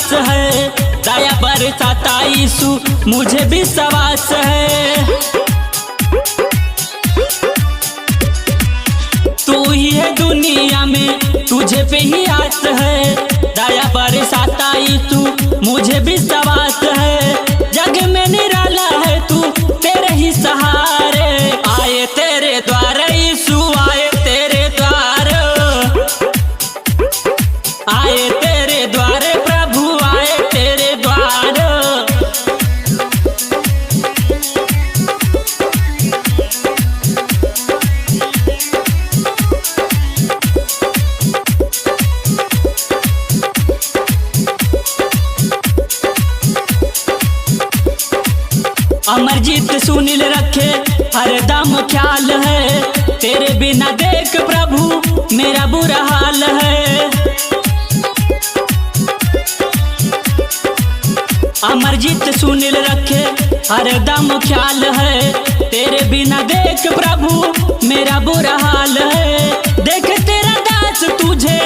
आस है, दया बरसाता यीशु मुझे विश्वास है। तू ही है दुनिया में, तुझे पे ही आस है, दया बरसाता यीशु मुझे विश्वास है। जग में निराला है तू, तेरे ही सहारे, आए तेरे द्वार यीशु, आए तेरे द्वार, आए तेरे द्वार प्रभु, आए तेरे द्वार। अमरजीत सुनील रखे हरदम ख्याल है, तेरे बिना देख प्रभु मेरा बुरा हाल है। अमरजीत सुनील रखे हरदम ख्याल है, तेरे बिना देख प्रभु मेरा बुरा हाल है। देख तेरा दास तुझे